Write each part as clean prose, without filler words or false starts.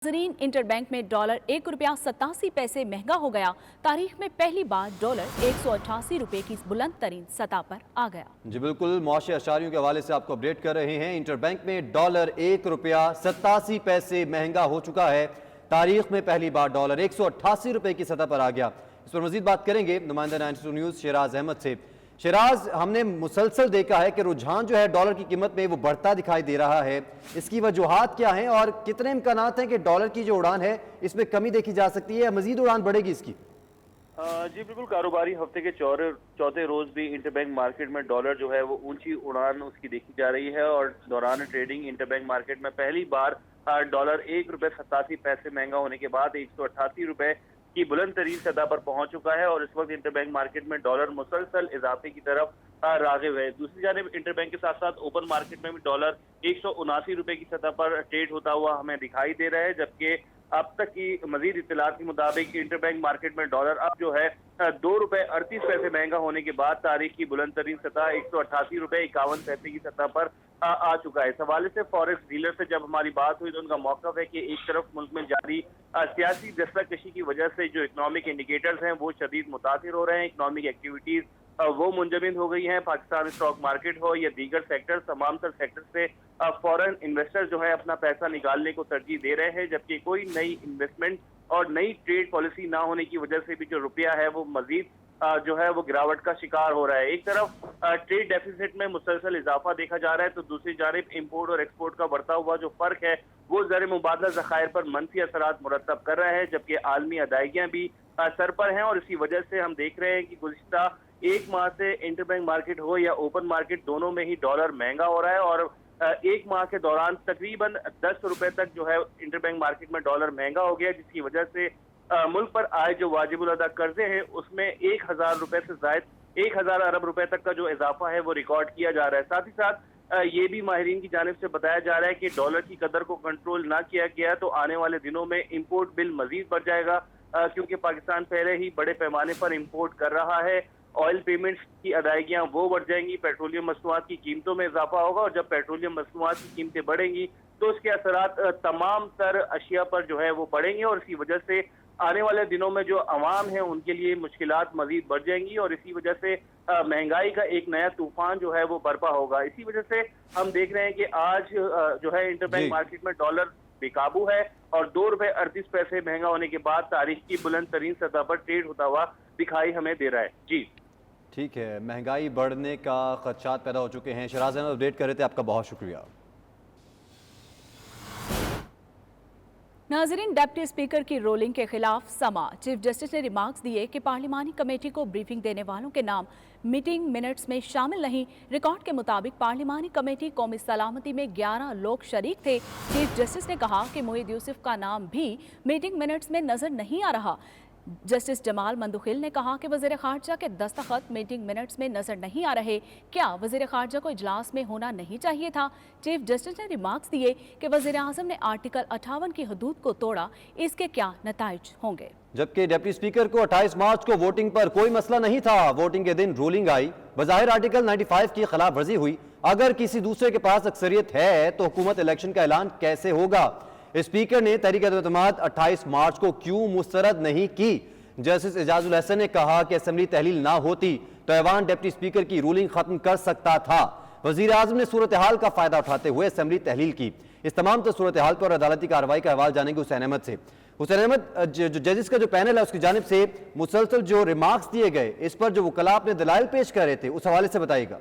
नाज़रीन, inter bank में dollar 1 रुपया 87 पैसे महंगा हो गया। तारीख में पहली बार डॉलर 188 रुपए की बुलंद तरीन सतह पर आ गया। जी बिल्कुल, मुआशी अशारियों के हवाले से आपको अपडेट कर रहे हैं। इंटर बैंक में डॉलर 1 रुपया 87 पैसे महंगा हो चुका है। तारीख में पहली बार डॉलर 188 रुपए की सतह पर आ गया। इस पर मजीद बात करेंगे नुमाइंदा 92 न्यूज़ शिराज अहमद से। शिराज, हमने मुसलसल देखा है कि रुझान जो है डॉलर की कीमत में वो बढ़ता दिखाई दे रहा है। इसकी वजूहात क्या हैं और कितने इम्कानात हैं कि डॉलर की जो उड़ान है इसमें कमी देखी जा सकती है या मजीद उड़ान बढ़ेगी इसकी? जी बिल्कुल, कारोबारी हफ्ते के चौथे रोज भी इंटरबैंक मार्केट में डॉलर जो है वो ऊंची उड़ान उसकी देखी जा रही है और दौरान ट्रेडिंग इंटरबैंक मार्केट में पहली बार डॉलर 1 रुपये 87 पैसे महंगा होने के बाद 188 रुपए की बुलंद तरीन सतह पर पहुंच चुका है और इस वक्त इंटरबैंक मार्केट में डॉलर मुसलसल इजाफे की तरफ राग़िब है। दूसरी जानिब इंटरबैंक के साथ साथ ओपन मार्केट में भी डॉलर 179 रुपए की सतह पर ट्रेड होता हुआ हमें दिखाई दे रहा है, जबकि अब तक की मजीद इत्तलात के मुताबिक इंटरबैंक मार्केट में डॉलर अब जो है 2 रुपए 38 पैसे महंगा होने के बाद तारीख की बुलंद तरीन सतह 188 रुपए 51 पैसे की सतह पर आ चुका है। इस हवाले से फॉरेक्स डीलर से जब हमारी बात हुई तो उनका मौक़िफ़ है कि एक तरफ मुल्क में जारी सियासी दस्तकशी की वजह से जो इकनॉमिक इंडिकेटर्स हैं वो शदीद मुतासिर हो रहे हैं। इकनॉमिक एक्टिविटीज़ वो मुंजमद हो गई हैं। पाकिस्तान स्टॉक मार्केट हो या दीगर सेक्टर्स, तमाम तर सेक्टर से फॉरेन इन्वेस्टर जो है अपना पैसा निकालने को तरजीह दे रहे हैं, जबकि कोई नई इन्वेस्टमेंट और नई ट्रेड पॉलिसी ना होने की वजह से भी जो रुपया है वो मजीद जो है वो गिरावट का शिकार हो रहा है। एक तरफ ट्रेड डेफिसिट में मुसलसल इजाफा देखा जा रहा है तो दूसरी जानिब इम्पोर्ट और एक्सपोर्ट का बढ़ता हुआ जो फर्क है वो ज़र मुबादला ज़खायर पर मनफी असरात मुरतब कर रहा है, जबकि आलमी अदायगियाँ भी सर पर हैं और इसी वजह से हम देख रहे हैं कि गुज़िश्ता एक माह से इंटरबैंक मार्केट हो या ओपन मार्केट दोनों में ही डॉलर महंगा हो रहा है और एक माह के दौरान तकरीबन 10 रुपए तक जो है इंटरबैंक मार्केट में डॉलर महंगा हो गया, जिसकी वजह से मुल्क पर आए जो वाजिबुल अदा कर्जे हैं उसमें 1000 रुपए से जायद 1000 अरब रुपए तक का जो इजाफा है वो रिकॉर्ड किया जा रहा है। साथ ही साथ ये भी माहिरीन की जानिब से बताया जा रहा है कि डॉलर की कदर को कंट्रोल ना किया गया तो आने वाले दिनों में इम्पोर्ट बिल मजीद बढ़ जाएगा, क्योंकि पाकिस्तान पहले ही बड़े पैमाने पर इम्पोर्ट कर रहा है। ऑयल पेमेंट्स की अदायगियां वो बढ़ जाएंगी, पेट्रोलियम मसनूआत की कीमतों में इजाफा होगा और जब पेट्रोलियम मसनूआत की कीमतें बढ़ेंगी तो उसके असरात तमाम तर अशिया पर जो है वो बढ़ेंगे और इसी वजह से आने वाले दिनों में जो अवाम है उनके लिए मुश्किलात मजीद बढ़ जाएंगी और इसी वजह से महंगाई का एक नया तूफान जो है वो बर्पा होगा। इसी वजह से हम देख रहे हैं कि आज जो है इंटरबैंक मार्केट में डॉलर बेकाबू है और 2 रुपए 38 पैसे महंगा होने के बाद तारीख की बुलंद तरीन सतह पर ट्रेड होता हुआ दिखाई हमें दे रहा है। जी ठीक है, महंगाई बढ़ने का खदशात पैदा हो चुके हैं। शिराज अहमद अपडेट कर रहे थे, आपका बहुत शुक्रिया। नाज़रीन, डिप्टी स्पीकर की रोलिंग के खिलाफ समा चीफ जस्टिस ने रिमार्क्स दिए कि पार्लिमानी कमेटी को ब्रीफिंग देने वालों के नाम मीटिंग मिनट्स में शामिल नहीं। रिकॉर्ड के मुताबिक पार्लिमानी कमेटी कौमी सलामती में 11 लोग शरीक थे। चीफ जस्टिस ने कहा कि मोहिद यूसुफ का नाम भी मीटिंग मिनट्स में नजर नहीं आ रहा। जस्टिस जमाल मंदुखिल ने कहा कि वज़ीर ख़ारजा के दस्तखत मीटिंग मिनट्स में नजर नहीं आ रहे। क्या वज़ीर ख़ारजा को इजलास में होना नहीं चाहिए था? चीफ जस्टिस ने रिमार्क्स दिए कि वज़ीर आज़म ने आर्टिकल 58 की हदूद को तोड़ा, इसके क्या नताइज होंगे? जबकि डिप्टी स्पीकर को 28 मार्च को वोटिंग पर कोई मसला नहीं था। वोटिंग के दिन रूलिंग आई, बज़ाहिर आर्टिकल 95 की खिलाफ वर्जी हुई। अगर किसी दूसरे के पास अक्सरियत है तो हुकूमत इलेक्शन का ऐलान कैसे होगा? स्पीकर ने तहरीक एतमाद 28 मार्च को क्यों मुस्तरद नहीं की? जस्टिस एजाजुल हसन ने कहा कि असेंबली तहलील ना होती तो ऐवान डिप्टी स्पीकर की रूलिंग खत्म कर सकता था। वजीर आजम ने सूरत हाल का फायदा उठाते हुए असेंबली तहलील की। इस तमाम तो सूरत हाल पर अदालती कार्रवाई का हवाला जानेंगे हुसैन अहमद से। हुसैन अहमद, जो जजिस का जो पैनल है उसकी जानिब से मुसलसल जो रिमार्क्स दिए गए, इस पर जो वकला अपने दलाइल पेश कर रहे थे, उस हवाले से बताइएगा।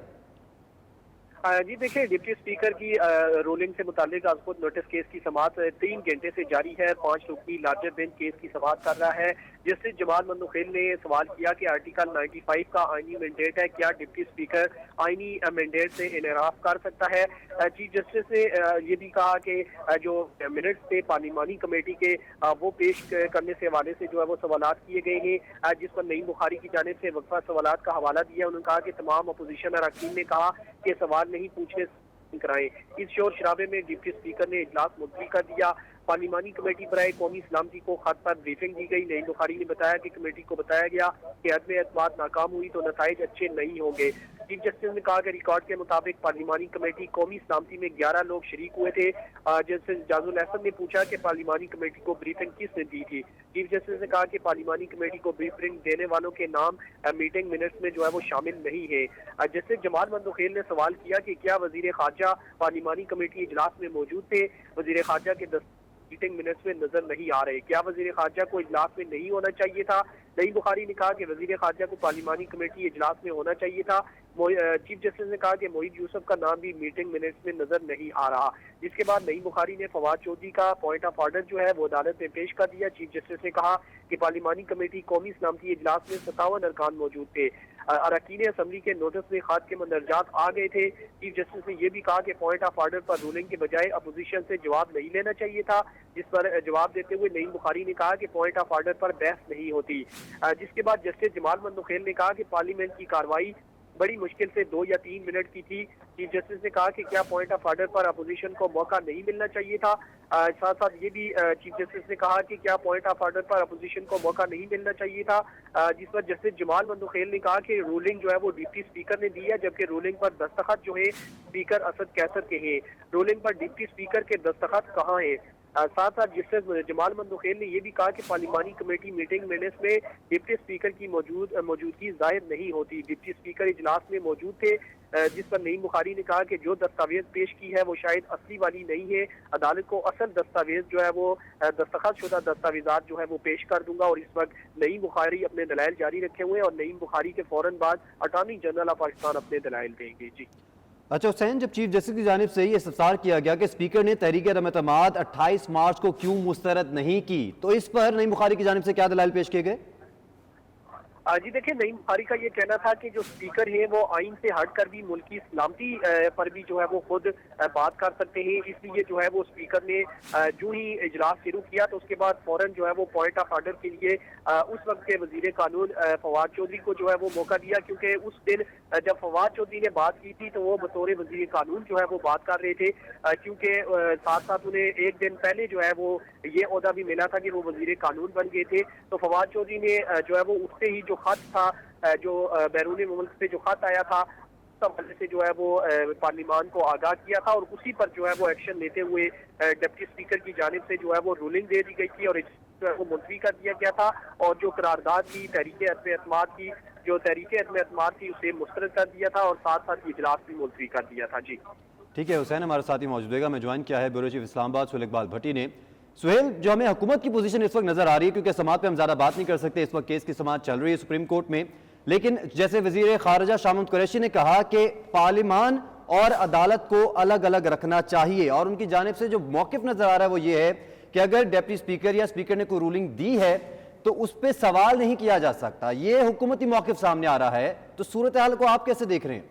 जी देखिए, डिप्टी स्पीकर की रूलिंग से मुतालिक खुद नोटिस केस की समाअत 3 घंटे से जारी है। 5 रुकनी लार्जर बेंच केस की समाअत कर रहा है। जस्टिस जमाल मंदुखिल ने सवाल किया कि आर्टिकल 95 का आईनी मैंडेट है, क्या डिप्टी स्पीकर आईनी मैंडेट से इनराफ कर सकता है? चीफ जस्टिस ने ये भी कहा कि जो मिनट्स थे पार्लिमानी कमेटी के वो पेश करने से हवाले से जो है वो सवालात किए गए हैं, जिस पर नईम बुखारी की जानिब से वक्फा सवालात का हवाला दिया। उन्होंने कहा कि तमाम अपोजिशन अरकान ने कहा कि सवाल नहीं पूछने कराएं। इस शोर शराबे में डिप्टी स्पीकर ने इजलास मुलतवी कर दिया पार्लिमानी कमेटी बराए कौमी सलामती को खत पर ब्रीफिंग दी गई। नईम बुखारी ने बताया कि कमेटी को बताया गया कि अदम एतमाद नाकाम हुई तो नताइज अच्छे नहीं होंगे। चीफ जस्टिस ने कहा कि रिकॉर्ड के मुताबिक पार्लिमानी कमेटी कौमी सलामती में 11 लोग शरीक हुए थे। जस्टिस जाजुल अहसन ने पूछा कि पार्लिमानी कमेटी को ब्रीफिंग किसने दी थी। चीफ जस्टिस ने कहा कि पार्लिमानी कमेटी को ब्रीफिंग देने वालों के नाम मीटिंग मिनट्स में जो है वो शामिल नहीं है। जस्टिस जमाल मंदोखेल ने सवाल किया कि क्या वजीर खारजा पार्लिमानी कमेटी इजलास में मौजूद थे? वजीर खारजा के मीटिंग मिनट्स में नजर नहीं आ रहे। क्या वजीर खारजा को इजलास में नहीं होना चाहिए था? नईम बुखारी ने कहा कि वजीर खारजा को पार्लिमानी कमेटी इजलास में होना चाहिए था। चीफ जस्टिस ने कहा कि मोहित यूसुफ का नाम भी मीटिंग मिनट्स में नजर नहीं आ रहा। जिसके बाद नईम बुखारी ने फवाद चौधरी का पॉइंट ऑफ ऑर्डर जो है वो अदालत में पेश कर दिया। चीफ जस्टिस ने कहा कि पार्लिमानी कमेटी कौमी सलामती इजलास में 57 अरकान मौजूद थे। अरकान असम्बली के नोटिस में खात के मंदरजात आ गए थे। चीफ जस्टिस ने यह भी कहा कि पॉइंट ऑफ ऑर्डर पर रूलिंग के बजाय अपोजिशन से जवाब नहीं लेना चाहिए था, जिस पर जवाब देते हुए नईम बुखारी ने कहा कि पॉइंट ऑफ ऑर्डर पर बहस नहीं होती। जिसके बाद जस्टिस जमाल मंदोखेल ने कहा कि पार्लियामेंट की कार्रवाई बड़ी मुश्किल से 2 या 3 मिनट की थी। चीफ जस्टिस ने कहा कि क्या पॉइंट ऑफ ऑर्डर पर अपोजिशन को मौका नहीं मिलना चाहिए था। साथ साथ ये भी चीफ जस्टिस ने कहा कि क्या पॉइंट ऑफ ऑर्डर पर अपोजिशन को मौका नहीं मिलना चाहिए था। जिस पर जस्टिस जमाल मंदोखेल ने कहा कि रूलिंग जो है वो डिप्टी स्पीकर ने दी है, जबकि रूलिंग पर दस्तखत जो है स्पीकर असद कैसर के हैं। रूलिंग पर डिप्टी स्पीकर के दस्तखत कहाँ हैं? साथ साथ जस्टिस जमाल मंदोखेल ने यह भी कहा कि पार्लिमानी कमेटी मीटिंग मिनट्स में डिप्टी स्पीकर की मौजूदगी जाहिर नहीं होती। डिप्टी स्पीकर इजलास में मौजूद थे। जिस पर नईम बुखारी ने कहा कि जो दस्तावेज पेश की है वो शायद असली वाली नहीं है। अदालत को असल दस्तावेज जो है वो दस्तखत शुदा दस्तावेजात जो है वो पेश कर दूंगा। और इस वक्त नईम बुखारी अपने दलाइल जारी रखे हुए हैं और नईम बुखारी के फौरन बाद अटॉर्नी जनरल ऑफ पाकिस्तान अपने दलाइल देंगे। जी अच्छा हुसैन, जब चीफ जस्टिस की जानिब से ये इस्तफसार किया गया कि स्पीकर ने तहरीक अदम-ए-एतमाद 28 मार्च को क्यों मुस्तरद नहीं की, तो इस पर नईम बुखारी की जानिब से क्या दलाइल पेश किए गए? जी देखिए, नईम बुखारी का ये कहना था कि जो स्पीकर है वो आइन से हट कर भी मुल्की सलामती पर भी जो है वो खुद बात कर सकते हैं। इसलिए जो है वो स्पीकर ने जो ही इजलास शुरू किया तो उसके बाद फौरन जो है वो पॉइंट ऑफ ऑर्डर के लिए उस वक्त के वजीर कानून फवाद चौधरी को जो है वो मौका दिया, क्योंकि उस दिन जब फवाद चौधरी ने बात की थी तो वो बतौर वजीर कानून जो है वो बात कर रहे थे, क्योंकि साथ साथ उन्हें एक दिन पहले जो है वो ये ओहदा भी मिला था कि वो वजीर कानून बन गए थे। तो फवाद चौधरी ने जो है वो उठते ही जो खत था, जो बैरून मुल्क से जो खत आया था, से जो है वो पार्लिमान को आगाह किया था और उसी पर जो है वो एक्शन लेते हुए डिप्टी स्पीकर की जानिब से जो है वो रूलिंग दे दी गई थी और जो है वो मुलतवी कर दिया गया था। और जो करारदाद की तहरीक अदम-ए-एतमाद की जो तहरीक अदम-ए-एतमाद थी उसे मुस्तरद कर दिया था और साथ साथ इजलास भी मुलतवी कर दिया था। जी ठीक है हुसैन, हमारे साथ ही मौजूद है, मैं ज्वाइन किया है ब्यूरो चीफ इस्लामाबाद सुहेल इकबाल भट्टी ने। सुहेल, जो हमें हुकूमत की पोजीशन इस वक्त नजर आ रही है, क्योंकि समाअत पे हम ज्यादा बात नहीं कर सकते, इस वक्त केस की समाअत चल रही है सुप्रीम कोर्ट में, लेकिन जैसे वजीर खारजा शाह महमूद कुरैशी ने कहा कि पार्लिमान और अदालत को अलग अलग रखना चाहिए और उनकी जानिब से जो मौकिफ नजर आ रहा है वो ये है कि अगर डिप्टी स्पीकर या स्पीकर ने कोई रूलिंग दी है तो उस पर सवाल नहीं किया जा सकता। ये हुकूमती मौकिफ सामने आ रहा है, तो सूरत हाल को आप कैसे देख रहे हैं?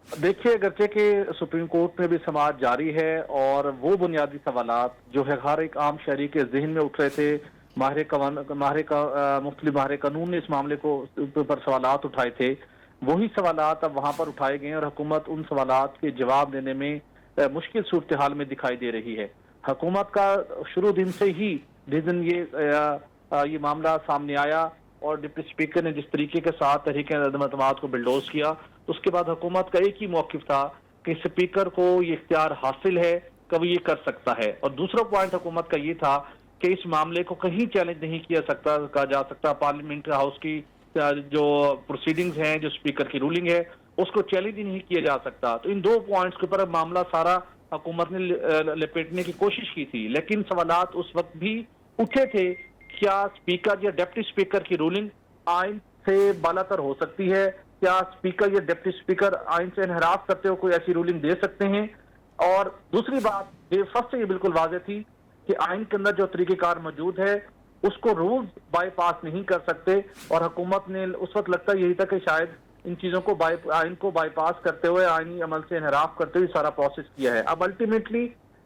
देखिए, अगरचे कि सुप्रीम कोर्ट में भी समाअत जारी है और वो बुनियादी सवालात जो है हर एक आम शहरी के जहन में उठ रहे थे, मुख्तलिफ माहिर कानून ने इस मामले को पर सवालात उठाए थे, वही सवालात अब वहां पर उठाए गए और हुकूमत उन सवालात के जवाब देने में मुश्किल सूरत हाल में दिखाई दे रही है। हुकूमत का शुरू दिन से ही जिस दिन ये मामला सामने आया और डिप्टी स्पीकर ने जिस तरीके के साथ तहरीक अदम-ए-एतमाद को बिल्डोज किया, तो उसके बाद हुकूमत का एक ही मौकिफ था कि स्पीकर को ये इख्तियार हासिल है, कभी ये कर सकता है। और दूसरा पॉइंट हुकूमत का ये था कि इस मामले को कहीं चैलेंज नहीं कहा जा सकता। पार्लियामेंट हाउस की जो प्रोसीडिंग्स हैं, जो स्पीकर की रूलिंग है, उसको चैलेंज ही नहीं किया जा सकता। तो इन दो पॉइंट्स के ऊपर मामला सारा हुकूमत ने लपेटने की कोशिश की थी, लेकिन सवालात उस वक्त भी उठे थे, क्या स्पीकर या डिप्टी स्पीकर की रूलिंग आइन से बालातर हो सकती है? क्या स्पीकर या डिप्टी स्पीकर आइन से इनहराफ करते हो कोई ऐसी रूलिंग दे सकते हैं? और दूसरी बात फर्स्ट से ये बिल्कुल वाज़ेह थी कि आइन के अंदर जो तरीक़ेकार मौजूद है उसको रूल्स बाईपास नहीं कर सकते और हुकूमत ने उस वक्त लगता यही था कि शायद इन चीज़ों को आइन को बाईपास करते हुए आइनी अमल से इनहराफ करते हुए सारा प्रोसेस किया है। अब अल्टीमेटली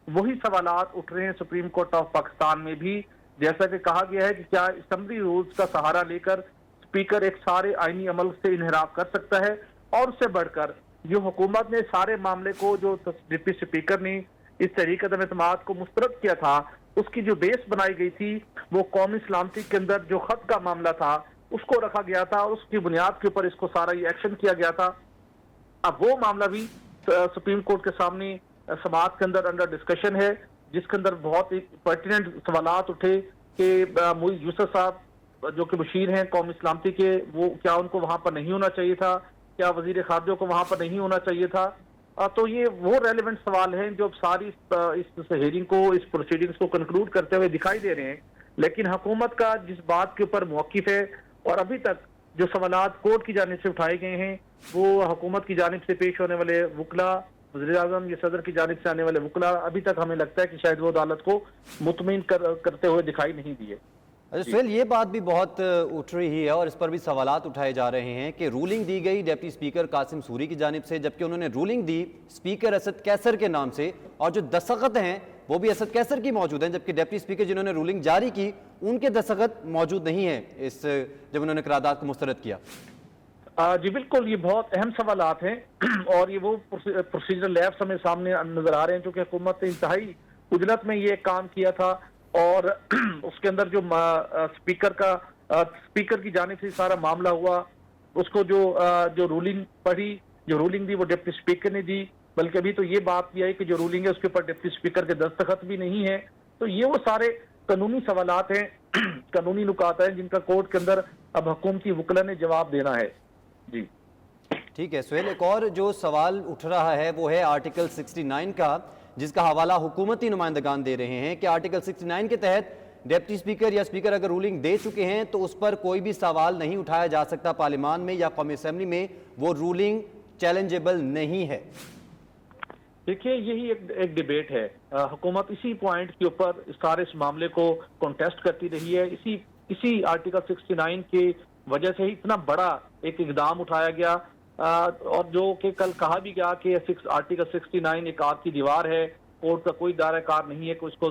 वही सवालात उठ रहे हैं सुप्रीम कोर्ट ऑफ पाकिस्तान में भी, जैसा कि कहा गया है कि क्या असेंबली रूल्स का सहारा लेकर स्पीकर एक सारे आइनी अमल से इनहराफ कर सकता है? और उससे बढ़कर जो हुकूमत ने सारे मामले को, जो डिप्टी स्पीकर ने इस तहरीक अदम-ए-एतमाद को मुस्तरद किया था, اس کی جو بیس بنائی گئی تھی وہ قومی سلامتی کے اندر جو خط کا معاملہ تھا اس کو رکھا گیا تھا، اس کی بنیاد کے اوپر اس کو سارا یہ ایکشن کیا گیا تھا۔ اب وہ معاملہ بھی سپریم کورٹ کے سامنے سماعت کے اندر انڈر ڈسکشن ہے، جس کے اندر بہت ہی پرٹیننٹ سوالات اٹھے کہ معیز یوسف صاحب جو کہ مشیر ہیں قومی سلامتی کے، وہ کیا ان کو وہاں پر نہیں ہونا چاہیے تھا، کیا وزیر خارجہ کو وہاں پر نہیں ہونا چاہیے تھا؟ تو یہ وہ ریلیونٹ سوال ہیں جو ساری اس ہیئرنگ کو، اس پروسیڈنگز کو کنکلوڈ کرتے ہوئے دکھائی دے رہے ہیں۔ لیکن حکومت کا جس بات کے اوپر موقف ہے اور ابھی تک جو سوالات کورٹ کی جانب سے اٹھائے گئے ہیں وہ حکومت کی جانب سے پیش ہونے والے وکلا، وزیر اعظم یا صدر کی جانب سے آنے والے وکلا، ابھی تک ہمیں لگتا ہے کہ شاید وہ عدالت کو مطمئن کرتے ہوئے دکھائی نہیں دیے۔ اچھا سہیل، یہ بات بھی بہت اٹھ رہی ہے اور اس پر بھی سوالات اٹھائے جا رہے ہیں کہ رولنگ دی گئی ڈپٹی اسپیکر قاسم سوری کی جانب سے، جبکہ انہوں نے رولنگ دی اسپیکر اسد کیسر کے نام سے، اور جو دستخط ہیں وہ بھی اسد کیسر کی موجود ہیں، جبکہ ڈپٹی اسپیکر جنہوں نے رولنگ جاری کی ان کے دستخط موجود نہیں ہیں جب انہوں نے قرارداد کو مسترد کیا۔ جی بالکل، یہ بہت اہم سوالات ہیں اور یہ وہ پروسیجر لیبس ہمیں سامنے نظر آ رہے ہیں، چونکہ حکومت نے انتہائی عجلت میں یہ کام کیا تھا اور اس کے اندر جو اسپیکر کی جانب سے سارا معاملہ ہوا، اس کو جو رولنگ پڑھی، جو رولنگ دی وہ ڈپٹی اسپیکر نے دی، بلکہ ابھی تو یہ بات بھی آئی کہ جو رولنگ ہے اس کے اوپر ڈپٹی اسپیکر کے دستخط بھی نہیں ہے۔ تو یہ وہ سارے قانونی سوالات ہیں، قانونی نکات ہیں جن کا کورٹ کے اندر اب حکومتی وکلا نے جواب دینا ہے۔ جی ٹھیک ہے سہیل، ایک اور جو سوال اٹھ رہا ہے وہ ہے آرٹیکل 69 کا، جس کا حوالہ حکومتی نمائندگان دے رہے ہیں کہ آرٹیکل 69 کے تحت ڈپٹی اسپیکر یا اسپیکر اگر رولنگ دے چکے ہیں تو اس پر کوئی بھی سوال نہیں اٹھایا جا سکتا پارلیمان میں یا قومی اسمبلی میں، وہ رولنگ چیلنجیبل نہیں ہے۔ دیکھیے یہی ایک ڈیبیٹ ہے، حکومت اسی پوائنٹ کے اوپر سارے اس معاملے کو کنٹیسٹ کرتی رہی ہے، اسی آرٹیکل 69 کی وجہ سے ہی اتنا بڑا ایک اقدام اٹھایا گیا، اور جو کہ کل کہا بھی گیا کہ آرٹیکل 69 ایک آگ کی دیوار ہے، کورٹ کا کوئی دائرہ کار نہیں ہے کہ اس کو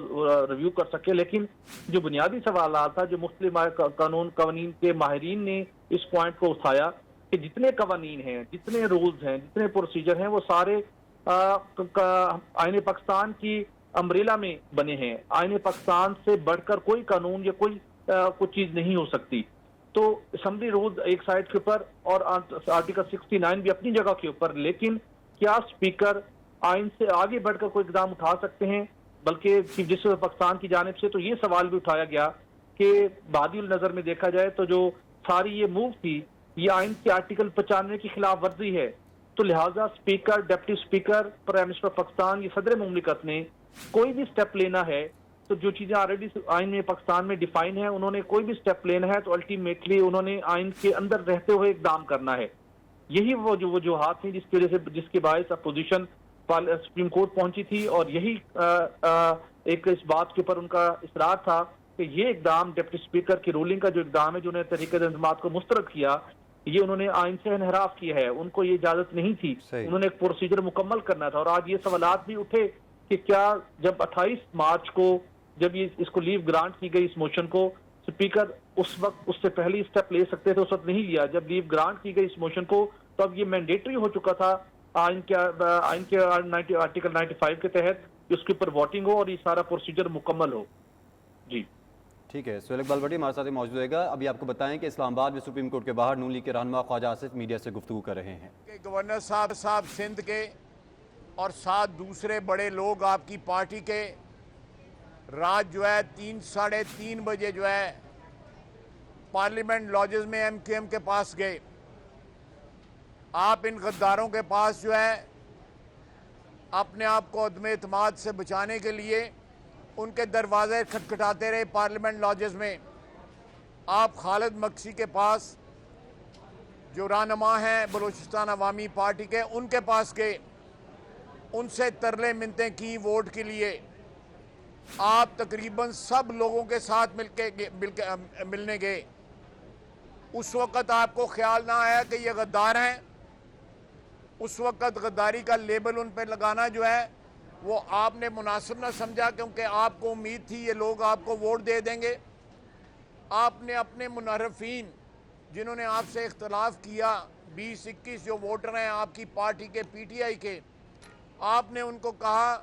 ریویو کر سکے۔ لیکن جو بنیادی سوالات تھا، جو مختلف قوانین کے ماہرین نے اس پوائنٹ کو اٹھایا کہ جتنے قوانین ہیں، جتنے رولز ہیں، جتنے پروسیجر ہیں، وہ سارے آئین پاکستان کی امبریلا میں بنے ہیں۔ آئین پاکستان سے بڑھ کر کوئی قانون یا کوئی چیز نہیں ہو سکتی۔ تو اسمبلی رولز ایک سائڈ کے اوپر اور آرٹیکل 69 بھی اپنی جگہ کے اوپر، لیکن کیا اسپیکر آئین سے آگے بڑھ کر کوئی اقدام اٹھا سکتے ہیں؟ بلکہ چیف جسٹس پاکستان کی جانب سے تو یہ سوال بھی اٹھایا گیا کہ بادی النظر میں دیکھا جائے تو جو ساری یہ موو تھی یہ آئین کے آرٹیکل 95 کی خلاف ورزی ہے، تو لہٰذا speaker, deputy speaker, prime minister Pakistan, یہ صدر مملکت نے کوئی بھی سٹیپ لینا ہے تو جو چیزیں آلریڈی آئین میں پاکستان میں ڈیفائن ہیں، انہوں نے کوئی بھی سٹیپ لینا ہے تو الٹیمیٹلی انہوں نے آئین کے اندر رہتے ہوئے اقدام کرنا ہے۔ یہی وہ جو وجوہات تھیں جس کی وجہ سے، جس کے باعث اپوزیشن سپریم کورٹ پہنچی تھی، اور یہی ایک اس بات کے اوپر ان کا اصرار تھا کہ یہ اقدام ڈپٹی اسپیکر کی رولنگ کا جو اقدام ہے، جو انہوں نے طریقہ انضمامات کو مسترد کیا، یہ انہوں نے آئین سے انحراف کیا ہے، ان کو یہ اجازت نہیں تھی، انہوں نے ایک پروسیجر مکمل کرنا تھا۔ اور آج یہ سوالات بھی اٹھے کہ کیا جب 28 مارچ کو جب اس کو لیو گرانٹ کی گئی اس موشن کو، اسپیکر اس وقت اس سے پہلے اسٹیپ لے سکتے تھے، اس وقت نہیں لیا۔ جب لیو گرانٹ کی گئی اس موشن کو تو اب یہ مینڈیٹری ہو چکا تھا آئین کے آرٹیکل 95 کے تحت اس کے اوپر ووٹنگ ہو اور یہ سارا پروسیجر مکمل ہو۔ جی ٹھیک ہے، سہیل اقبال بٹی ہمارے ساتھ موجود رہے گا۔ ابھی آپ کو بتائیں کہ اسلام آباد میں سپریم کورٹ کے باہر نون لیگ کے رہنما خواجہ آصف میڈیا سے گفتگو کر رہے ہیں۔ گورنر صاحب سندھ کے اور 7 دوسرے بڑے لوگ آپ کی پارٹی کے رات جو ہے 3 ساڑھے 3 بجے جو ہے پارلیمنٹ لاجز میں ایم کیو ایم کے پاس گئے۔ آپ ان غداروں کے پاس جو ہے اپنے آپ کو عدم اعتماد سے بچانے کے لیے ان کے دروازے کھٹکھٹاتے رہے پارلیمنٹ لاجز میں۔ آپ خالد مکسی کے پاس جو رہنما ہیں بلوچستان عوامی پارٹی کے، ان کے پاس گئے، ان سے ترلے منتیں کی ووٹ کے لیے۔ آپ تقریباً سب لوگوں کے ساتھ ملنے گئے۔ اس وقت آپ کو خیال نہ آیا کہ یہ غدار ہیں؟ اس وقت غداری کا لیبل ان پہ لگانا جو ہے وہ آپ نے مناسب نہ سمجھا، کیونکہ آپ کو امید تھی یہ لوگ آپ کو ووٹ دے دیں گے۔ آپ نے اپنے منحرفین جنہوں نے آپ سے اختلاف کیا، 20-21 جو ووٹر ہیں آپ کی پارٹی کے پی ٹی آئی کے، آپ نے ان کو کہا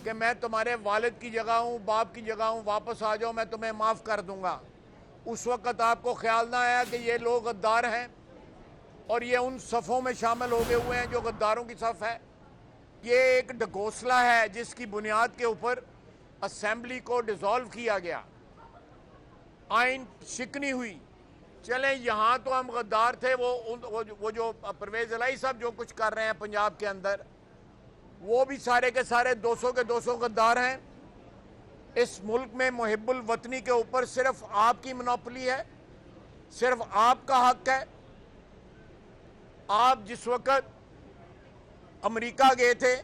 کہ میں تمہارے والد کی جگہ ہوں، باپ کی جگہ ہوں، واپس آ جاؤ میں تمہیں معاف کر دوں گا، اس وقت آپ کو خیال نہ آیا کہ یہ لوگ غدار ہیں اور یہ ان صفوں میں شامل ہو گئے ہوئے ہیں جو غداروں کی صف ہے؟ یہ ایک ڈھکوسلا ہے جس کی بنیاد کے اوپر اسمبلی کو ڈیزالو کیا گیا، آئین شکنی ہوئی۔ چلیں یہاں تو ہم غدار تھے، وہ جو پرویز الہی صاحب جو کچھ کر رہے ہیں پنجاب کے اندر، وہ بھی سارے کے سارے 200 کے 200 غدار ہیں۔ اس ملک میں محب الوطنی کے اوپر صرف آپ کی منوپلی ہے، صرف آپ کا حق ہے۔ آپ جس وقت امریکہ گئے تھے،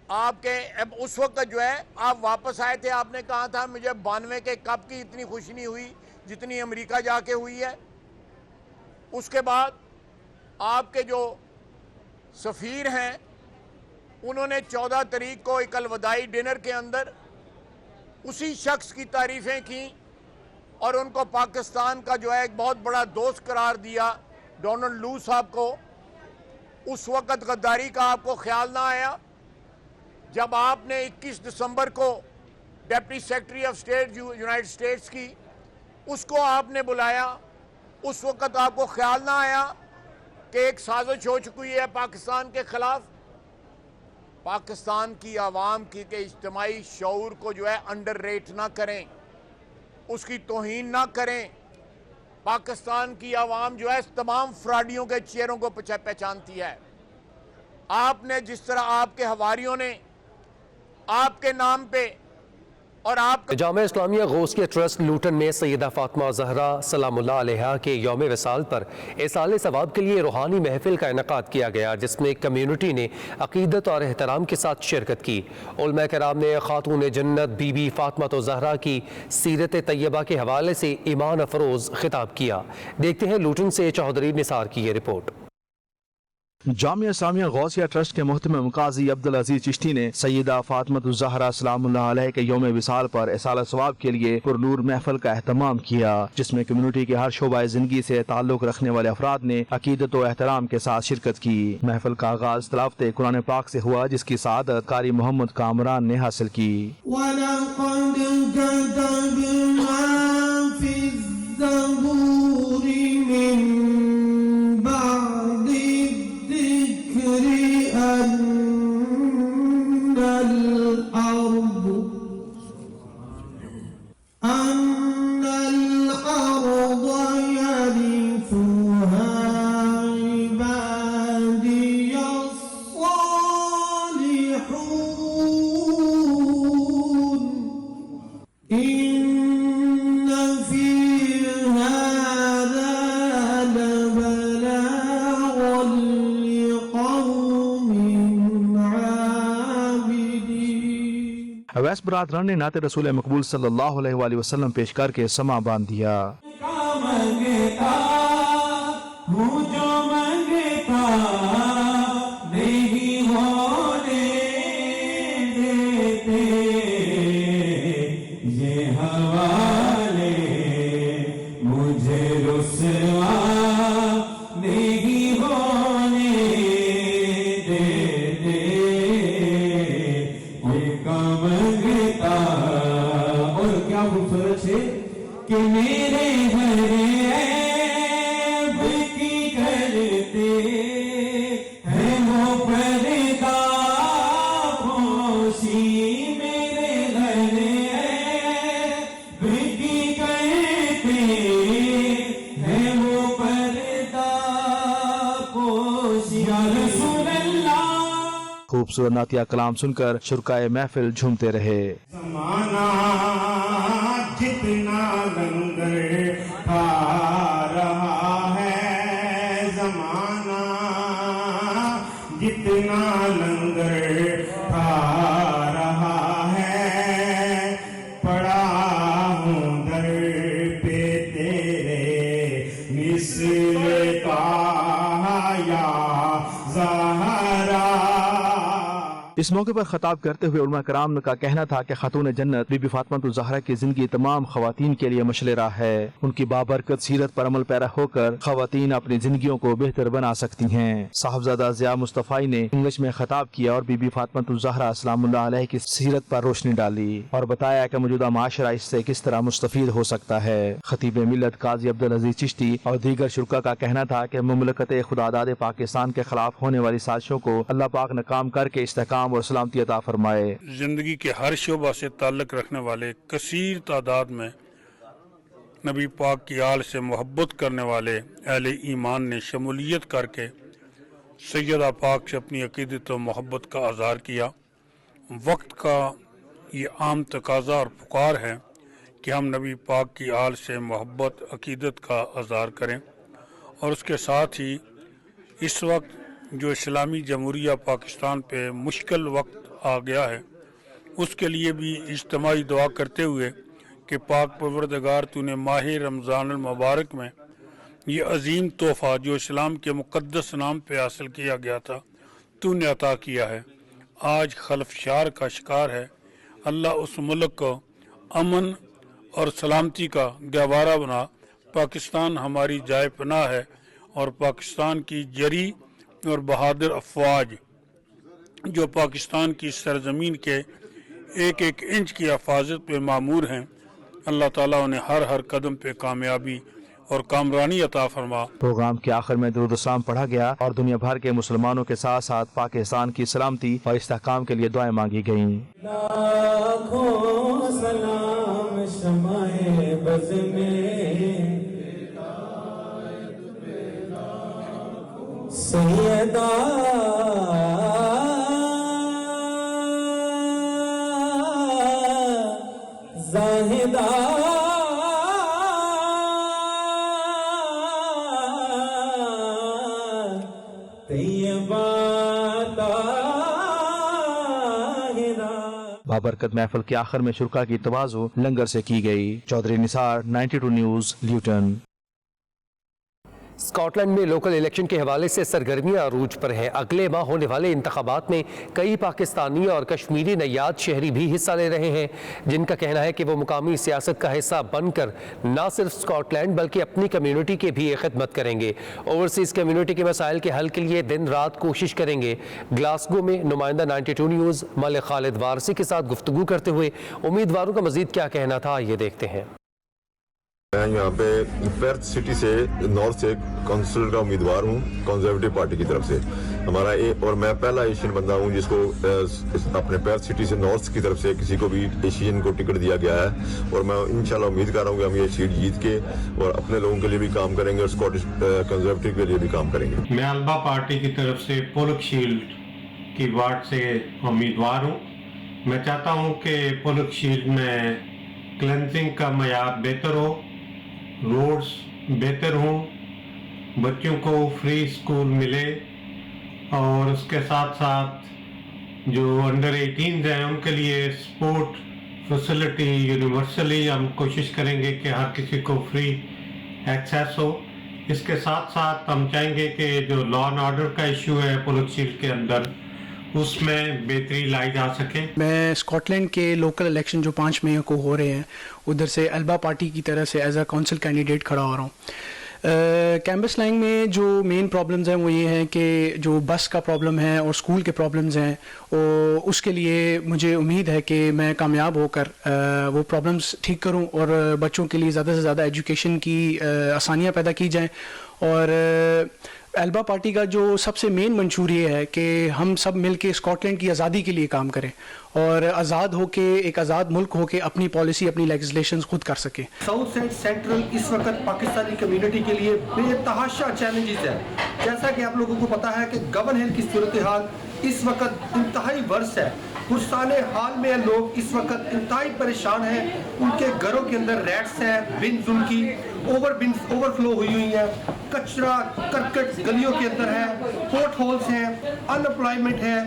آپ کے اس وقت جو ہے آپ واپس آئے تھے، آپ نے کہا تھا مجھے 92 کے کپ کی اتنی خوشی نہیں ہوئی جتنی امریکہ جا کے ہوئی ہے۔ اس کے بعد آپ کے جو سفیر ہیں انہوں نے 14 تاریخ کو ایک الوداعی ڈنر کے اندر اسی شخص کی تعریفیں کی اور ان کو پاکستان کا جو ہے ایک بہت بڑا دوست قرار دیا، ڈونلڈ لو صاحب کو۔ اس وقت غداری کا آپ کو خیال نہ آیا؟ جب آپ نے 21 دسمبر کو deputy secretary of state United States کی، اس کو آپ نے بلایا، اس وقت آپ کو خیال نہ آیا کہ ایک سازش ہو چکی ہے پاکستان کے خلاف؟ پاکستان کی عوام کی کہ اجتماعی شعور کو جو ہے انڈر ریٹ نہ کریں، اس کی توہین نہ کریں۔ پاکستان کی عوام جو ہے تمام فراڈیوں کے چہروں کو پہچانتی ہے۔ آپ نے جس طرح آپ کے حواریوں نے آپ کے نام پہ اور آپ جامعہ اسلامیہ غوثیہ ٹرسٹ لوٹن میں سیدہ فاطمہ زہرا سلام اللہ علیہا کے یوم وصال پر ایصال ثواب کے لیے روحانی محفل کا انعقاد کیا گیا، جس میں کمیونٹی نے عقیدت اور احترام کے ساتھ شرکت کی۔ علماء کرام نے خاتون جنت بی بی فاطمہ زہرا کی سیرت طیبہ کے حوالے سے ایمان افروز خطاب کیا۔ دیکھتے ہیں لوٹن سے چودھری نثار کی یہ رپورٹ۔ جامعہ اسلامیہ غوثیہ ٹرسٹ کے محترم قاضی عبدالعزیز چشتی نے سیدہ فاطمہ الزہرا سلام اللہ علیہ کے یوم وصال پر ایصال ثواب کے لیے پرنور محفل کا اہتمام کیا، جس میں کمیونٹی کے ہر شعبہ زندگی سے تعلق رکھنے والے افراد نے عقیدت و احترام کے ساتھ شرکت کی۔ محفل کا آغاز تلاوت قرآن پاک سے ہوا، جس کی سعادت قاری محمد کامران نے حاصل کی۔ وَلَقَدْ كَتَبْنَا فِي الزَّبُورِ مِن بَعْدِ أن الأرض يرثها عبادي الصالحون إن في هذا لبلاغا لقوم عابدين۔ اویس برادران نے نعت رسول مقبول صلی اللہ علیہ وآلہ وسلم پیش کر کے سماع باندھ دیا۔ کہ میرے ہر عیب کی کرتے ہیں وہ پردہ پوشی، میرے ہر عیب کی کرتے ہیں وہ پردہ پوشی۔ یا رسول اللہ۔ خوبصورت نعتیہ کلام سن کر شرکائے محفل جھومتے رہے۔ زمانہ جتنا لنگر کھا رہا ہے، زمانہ جتنا لنگر کھا رہا ہے، پڑا ہوں در پہ تیرے مثل کا یا زہرا۔ इस मौके पर खिताब करते हुए उलमा कराम का कहना था कि खातून जन्नत बीबी फातिमा ज़हरा की जिंदगी तमाम खवातीन के लिए मशलेरा है। उनकी बाबरकत सीरत पर अमल पैरा होकर खवातीन अपनी जिंदगियों को बेहतर बना सकती हैं। साहबजादा ज़िया मुस्तफ़ाई ने इंग्लिश में खिताब किया और बीबी फातिमा ज़हरा सलामुल्लाह अलैहा की सीरत पर रोशनी डाली और बताया कि मौजूदा माशरा इससे किस तरह मुस्तफीद हो सकता है। खतीब मिल्लत काजी अब्दुल अजीज चिश्ती और दीगर शुरका का कहना था कि मुमलकत खुदादाद पाकिस्तान के खिलाफ होने वाली साजिशों को अल्लाह पाक नाकाम करके इस्तेहकाम और सलामती अता फरमाए। जिंदगी के हर शोबा से ताल्लुक़ रखने वाले कसीर तादाद में नबी पाक की आल से मोहब्बत करने वाले अहले ईमान ने शमूलियत करके सैयदा पाक से अपनी अकीदत और मोहब्बत का इज़हार किया। वक्त का ये आम तकाजा और पुकार है कि हम नबी पाक की आल से मोहब्बत अकीदत का इज़हार करें और उसके साथ ही इस वक्त जो इस्लामी जमहूरिया पाकिस्तान पे मुश्किल वक्त आ गया है उसके लिए भी इज्तिमाई दुआ करते हुए कि पाक परवरदिगार तूने माह रमज़ान मुबारक में ये अजीम तोहफ़ा जो इस्लाम के मुक़द्दस नाम पे हासिल किया गया था तूने अता किया है, आज खलफशार का शिकार है। अल्लाह उस मुल्क को अमन और सलामती का गहवारा बना। पाकिस्तान हमारी जाए पनाह है और पाकिस्तान की जरी और बहादुर अफवाज जो पाकिस्तान की सरजमीन के एक एक इंच की हिफाजत पे मामूर हैं, अल्लाह ताला उन्हें हर कदम पे कामयाबी और कामरानी अता फरमा। प्रोग्राम के आखिर में दुरूद सलाम पढ़ा गया और दुनिया भर के मुसलमानों के साथ साथ पाकिस्तान की सलामती और इस्तेहकाम के लिए दुआएं मांगी गईं। लाखों सलाम शमाए बज़ में सैयदा ज़ाहिदा बाबरकत महफिल के आखिर में शुरका की तवाज़ु लंगर से की गई। Chaudhry Nisar, 92 news, Luton. Scotland में लोकल इलेक्शन के हवाले से सरगर्मियां अरूज पर हैं। अगले माह होने वाले इंतखाबात में कई पाकिस्तानी और कश्मीरी नयाद शहरी भी हिस्सा ले रहे हैं, जिनका कहना है कि वो मुकामी सियासत का हिस्सा बनकर न सिर्फ स्कॉटलैंड बल्कि अपनी कम्यूनिटी के भी खिदमत करेंगे। ओवरसीज़ कम्यूनिटी के मसाइल के हल के लिए दिन रात कोशिश करेंगे। ग्लासगो में नुमाइंदा 92 न्यूज़ मलिक खालिद वारसी के साथ गुफ्तगू करते हुए उम्मीदवारों का मज़ीद क्या कहना था, ये देखते हैं। मैं यहाँ पे पर्थ सिटी से नॉर्थ से काउंसिल का उम्मीदवार हूँ कंजर्वेटिव पार्टी की तरफ से। हमारा और मैं पहला एशियन बंदा हूँ जिसको अपने पर्थ सिटी से नॉर्थ की तरफ से किसी को भी एशियन को टिकट दिया गया है और मैं इंशाल्लाह उम्मीद कर रहा हूँ कि हम ये सीट जीत के और अपने लोगों के लिए भी काम करेंगे और स्कॉटिश कंजर्वेटिव के लिए भी काम करेंगे। मैं अल्बा पार्टी की तरफ से पोलक शील्ड की वार्ड से उम्मीदवार हूँ। मैं चाहता हूँ कि पोलक शील्ड में क्लेंजिंग का मयार बेहतर हो, रोड्स बेहतर हों, बच्चों को फ्री स्कूल मिले और उसके साथ साथ जो अंडर 18 हैं उनके लिए स्पोर्ट फैसिलिटी यूनिवर्सली हम कोशिश करेंगे कि हर किसी को फ्री एक्सेस हो। इसके साथ साथ हम चाहेंगे कि जो लॉ एंड ऑर्डर का इशू है पोलक शील्ड के अंदर उसमें बेहतरी लाई जा सके। मैं स्कॉटलैंड के लोकल इलेक्शन जो 5 मई को हो रहे हैं उधर से अल्बा पार्टी की तरफ से एज अ काउंसिल कैंडिडेट खड़ा हो रहा हूँ। कैंपस लाइन में जो मेन प्रॉब्लम्स हैं वो ये हैं कि जो बस का प्रॉब्लम है और स्कूल के प्रॉब्लम्स हैं, और उसके लिए मुझे उम्मीद है कि मैं कामयाब होकर वो प्रॉब्लम्स ठीक करूं और बच्चों के लिए ज़्यादा से ज़्यादा एजुकेशन की आसानियां पैदा की जाएं। और अल्बा पार्टी का जो सबसे मेन मंशूर ये है कि हम सब मिलके स्कॉटलैंड की आज़ादी के लिए काम करें और आज़ाद होके एक आज़ाद मुल्क होके अपनी पॉलिसी अपनी लेजिस्लेशंस खुद कर सके। साउथ एंड सेंट्रल इस वक्त पाकिस्तानी कम्युनिटी के लिए बेतहाशा चैलेंजेस है। जैसा कि आप लोगों को पता है कि गवर्न हिल की सूरत हाल इस वक्त इंतहाई वर्ष है। पुरसाने हाल में लोग इस वक्त इंतहाई परेशान हैं। उनके घरों के अंदर रैट्स हैं, बिन्स उनकी ओवरफ्लो हुई है, कचरा करकट गलियों के अंदर है, पोर्ट होल्स हैं, अनएम्प्लॉयमेंट है,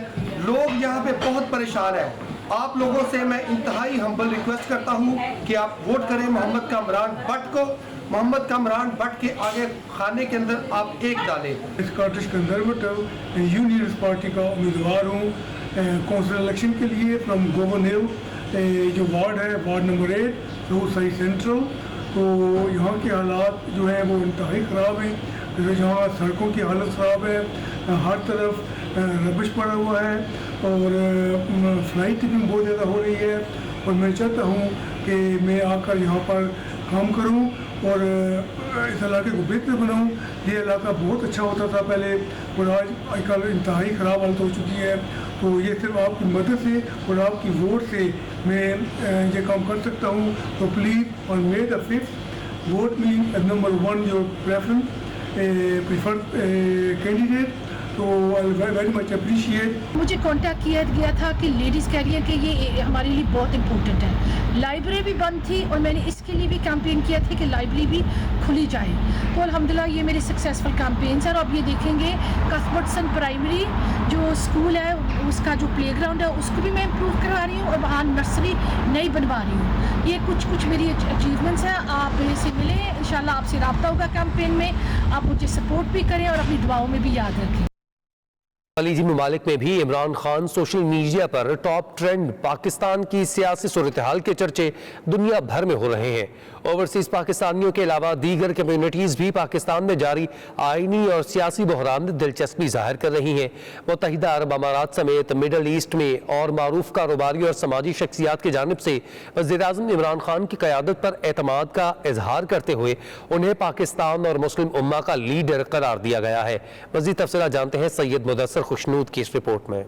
लोग यहाँ पे बहुत परेशान हैं। आप लोगों से मैं इंतहाई हम्बल रिक्वेस्ट करता हूँ कि आप वोट करें मोहम्मद कामरान भट्ट को। मोहम्मद कामरान भट्ट के आगे खाने के अंदर आप एक डालें। स्कॉटिश कंजर्वेटिव यूनियनिस्ट पार्टी का उम्मीदवार हूँ। कौंसिल इलेक्शन के लिए फ्रॉम गोवन हिल जो वार्ड है, ward number 8 south side central. तो यहाँ के हालात जो हैं वो इंतहाई ख़राब हैं। जैसे जहाँ सड़कों की हालत ख़राब है, हर तरफ रबिश पड़ा हुआ है और फ्लाइट भी बहुत ज़्यादा हो रही है। और मैं चाहता हूँ कि मैं आकर यहाँ पर काम करूँ और इस इलाके को बेहतर बनाऊँ। ये इलाका बहुत अच्छा होता था पहले और आजकल इंतहाई ख़राब हालत हो चुकी है। तो ये सिर्फ आपकी मदद से और आपकी वोट से मैं ये काम कर सकता हूँ। तो please on May the 5th vote me as number 1 your preferred candidate. तो आई वेरी मच अप्रिशिएट। मुझे कांटेक्ट किया गया था कि लेडीज़ कह रही हैं कि ये हमारे लिए बहुत इम्पोर्टेंट है। लाइब्रेरी भी बंद थी और मैंने इसके लिए भी कैंपेन किया था कि लाइब्रेरी भी खुली जाए। तो अल्हम्दुलिल्लाह ये मेरे सक्सेसफुल कैंपेन्स हैं। और अब ये देखेंगे कसबटसन प्राइमरी जो स्कूल है उसका जो प्लेग्राउंड है उसको भी मैं इम्प्रूव करवा रही हूँ और वहाँ नर्सरी नई बनवा रही हूँ। ये कुछ मेरी अचीवमेंट्स हैं। आप मेरे से मिलें, इंशाल्लाह आपसे रब्ता होगा कैंपेन में। आप मुझे सपोर्ट भी करें और अपनी दुआओं में भी याद रखें। खलीजी ममालिक में भी इमरान खान सोशल मीडिया पर टॉप ट्रेंड। पाकिस्तान की सियासी सूरत हाल के चर्चे दुनिया भर में हो रहे हैं। ओवरसीज पाकिस्तानियों के अलावा दीगर कम्युनिटीज़ भी पाकिस्तान में जारी आइनी और सियासी बहरान में दिलचस्पी जाहिर कर रही हैं। मुत्तहिदा अरब अमारात समेत मिडल ईस्ट में और मारूफ कारोबारी और समाजी शख्सियात की जानिब से वज़ीर-ए-आज़म इमरान खान की क़यादत पर एतमाद का इजहार करते हुए उन्हें पाकिस्तान और मुस्लिम उम्मा का लीडर करार दिया गया है। मज़ीद तफसीलात जानते हैं सैयद मुदस्सर खुशनूद की इस रिपोर्ट में।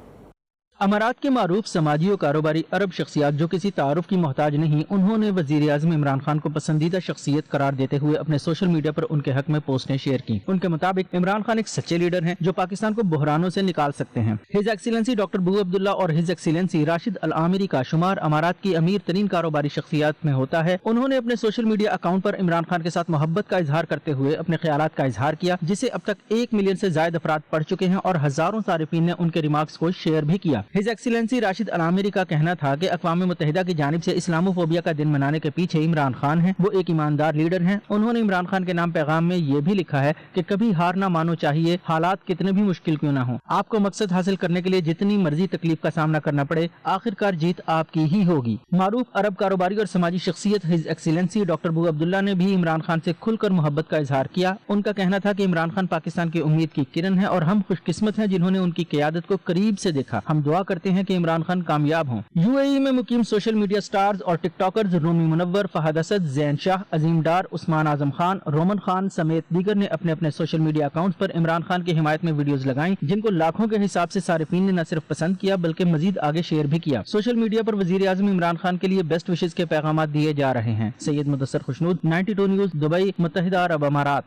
अमारात के मारूफ समाजी और कारोबारी अरब शख्सियात जो किसी तारुफ की मोहताज नहीं, उन्होंने वजीर आज़म इमरान खान को पसंदीदा शख्सियत करार देते हुए अपने सोशल मीडिया पर उनके हक में पोस्टें शेयर की। उनके मुताबिक इमरान खान एक सच्चे लीडर हैं जो पाकिस्तान को बहरानों से निकाल सकते हैं। हिज एक्सीलेंसी डॉक्टर बू अब्दुल्ला और हिज एक्सीलेंसी राशिद अल आमिरी का शुमार अमारात की अमीर तरीन कारोबारी शख्सियात में होता है। उन्होंने अपने सोशल मीडिया अकाउंट पर इमरान खान के साथ मोहब्बत का इजहार करते हुए अपने ख्यालात का इजहार किया, जिसे अब तक 1 मिलियन से ज्यादा अफराद पढ़ चुके हैं और हजारों सारिफीन ने उनके रिमार्क्स को शेयर भी किया। हिज एक्सीलेंसी राशिद अल आमिरी का कहना था कि अक़वाम मुत्तहिदा की जानिब से इस्लामोफोबिया का दिन मनाने के पीछे इमरान खान हैं। वो एक ईमानदार लीडर हैं। उन्होंने इमरान खान के नाम पैगाम में ये भी लिखा है कि कभी हार ना मानो, चाहिए हालात कितने भी मुश्किल क्यों ना हो। आपको मकसद हासिल करने के लिए जितनी मर्जी तकलीफ का सामना करना पड़े, आखिरकार जीत आपकी ही होगी। मारूफ अरब कारोबारी और समाजी शख्सियत हिज एक्सीलेंसी डॉक्टर बू अब्दुल्ला ने भी इमरान खान से खुलकर मोहब्बत का इजहार किया। उनका कहना था कि इमरान खान पाकिस्तान की उम्मीद की किरण है और हम खुशकिस्मत हैं जिन्होंने उनकी क़यादत को करीब से देखा। हम दुआ करते हैं कि इमरान खान कामयाब हों। यूएई में मुकीम सोशल मीडिया स्टार्स और टिकटॉकर्स रूमी मुनव्वर, फहद असद, जैन शाह, अजीम डार, उस्मान आजम खान, रोमन खान समेत दीगर ने अपने अपने सोशल मीडिया अकाउंट्स पर इमरान खान की हिमायत में वीडियोस लगाई, जिनको लाखों के हिसाब से सारिफीन ने न सिर्फ पसंद किया बल्कि मजीद आगे शेयर भी किया। सोशल मीडिया पर वजीर आज़म इमरान खान के लिए बेस्ट विशेष के पैगाम दिए जा रहे हैं। सैयद मुदस्सर खुशनूद, 92 न्यूज़, दुबई, मुत्तहिदा अरब अमारात।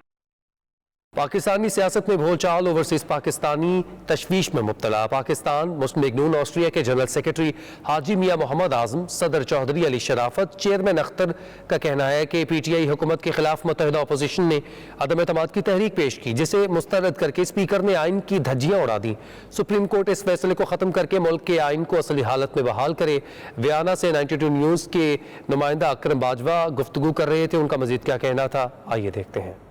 पाकिस्तानी सियासत में भूलचाल, ओवरसीज पाकिस्तानी तशवीश में मुब्तला। पाकिस्तान मुस्लिम लीग नून ऑस्ट्रिया के जनरल सेक्रेटरी हाजी मियां मोहम्मद आजम, सदर चौधरी अली शराफत, चेयरमैन अख्तर का कहना है कि पीटीआई हुकूमत के खिलाफ मुत्तहिदा अपोजिशन ने अदम एतमाद की तहरीक पेश की, जिसे मुस्तरद करके स्पीकर ने आइन की धज्जियां उड़ा दी। सुप्रीम कोर्ट इस फैसले को ख़त्म करके मुल्क के आइन को असली हालत में बहाल करे। वियाना से 92 न्यूज़ के नुमाइंदा अकरम बाजवा गुफ्तगू कर रहे थे, उनका मजीद क्या कहना था, आइए देखते हैं।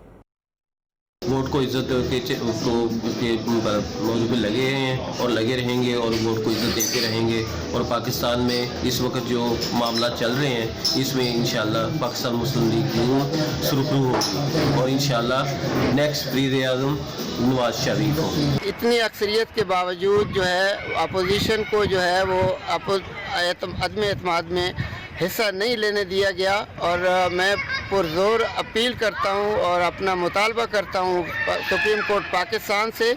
वोट को इज्जत के मौजूद पे लगे हैं और लगे रहेंगे और वोट को इज्जत देते रहेंगे। और पाकिस्तान में इस वक्त जो मामला चल रहे हैं इसमें इंशाल्लाह पाकिस्तान मुस्लिम लीग नून सुरखरू होगी और इंशाल्लाह नेक्स्ट वज़ीर-ए-आज़म नवाज शरीफ होगी। इतनी अक्सरियत के बावजूद जो है अपोजिशन को जो है वो अदम एतमाद में हिस्सा नहीं लेने दिया गया। और मैं पुरजोर अपील करता हूँ और अपना मुतालबा करता हूँ सुप्रीम कोर्ट पाकिस्तान से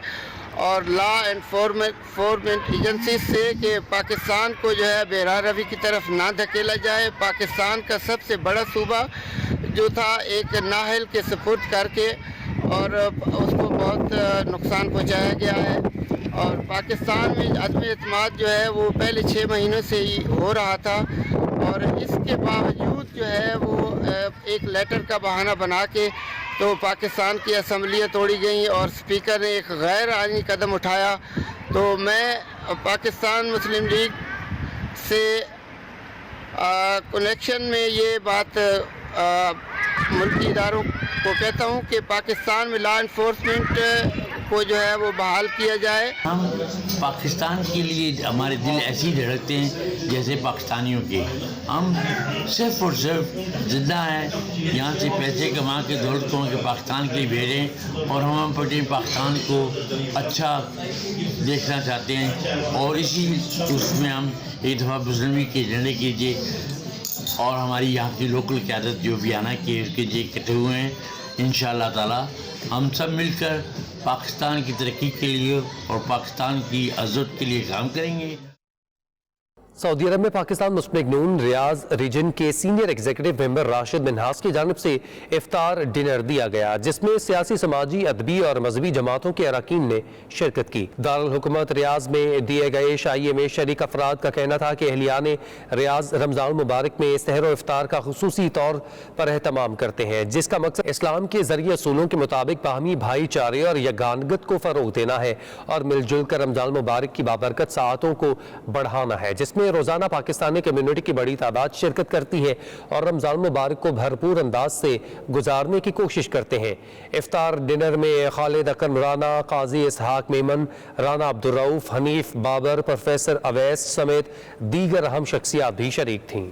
और लॉ एनफोर्समेंट एजेंसी से कि पाकिस्तान को जो है बेराह रवी की तरफ ना धकेला जाए। पाकिस्तान का सबसे बड़ा सूबा जो था एक नाहल के सपुर्द करके और उसको बहुत नुकसान पहुँचाया गया है। और पाकिस्तान में अदम एतमाद जो है वो पहले 6 महीनों से ही हो रहा था और इसके बावजूद जो है वो एक लेटर का बहाना बना के तो पाकिस्तान की असम्बलियाँ तोड़ी गई और स्पीकर ने एक गैर आईनी कदम उठाया। तो मैं पाकिस्तान मुस्लिम लीग से कनेक्शन में ये बात मुल्की इदारों को कहता हूँ कि पाकिस्तान में लॉ एनफोर्समेंट को जो है वो बहाल किया जाए। हम पाकिस्तान के लिए हमारे दिल ऐसे ही धड़कते हैं जैसे पाकिस्तानियों के। हम सिर्फ और सिर्फ जिंदा हैं, यहाँ से पैसे कमा के दौलत कमा के पाकिस्तान के लिए भेजें और हम अपने पाकिस्तान को अच्छा देखना चाहते हैं और इसी उसमें हम एक दफ़ा मुस्लिम के झंडे कीजिए और हमारी यहाँ की लोकल क़यादत जो वियाना के इकट्ठे हुए हैं, इंशाअल्लाह ताला हम सब मिलकर पाकिस्तान की तरक्की के लिए और पाकिस्तान की इज़्ज़त के लिए काम करेंगे। सऊदी अरब में पाकिस्तान मुस्लिम नून रियाज रीजन के senior executive member Rashid Minhas की जानिब से इफ्तार डिनर दिया गया, जिसमें सियासी, समाजी, अदबी और मजहबी जमातों के अरकान ने शिरकत की। दारुल हुकूमत रियाज में दिए गए शाइये में शरीक अफराद का कहना था कि अहलियान रियाज रमज़ान मुबारक में सहर व इफ्तार का खुसूसी तौर पर एहतमाम करते हैं, जिसका मकसद इस्लाम के ज़रिए असूलों के मुताबिक बाहमी भाईचारे और यगानगत को फ़रोग़ देना है और मिलजुल कर रमज़ान मुबारक की बाबरकत साअतों को बढ़ाना है, जिसमें रोजाना पाकिस्तानी कम्युनिटी की बड़ी तादाद शिरकत करती है और रमजान मुबारक को भरपूर अंदाज से गुजारने की कोशिश करते हैं। इफ्तार डिनर में खालिद अकरम राना, काजी इसहाक मेमन, राना अब्दुर्रऊफ, हनीफ बाबर, प्रोफेसर अवैस समेत दीगर अहम शख्सियात भी शरीक थीं।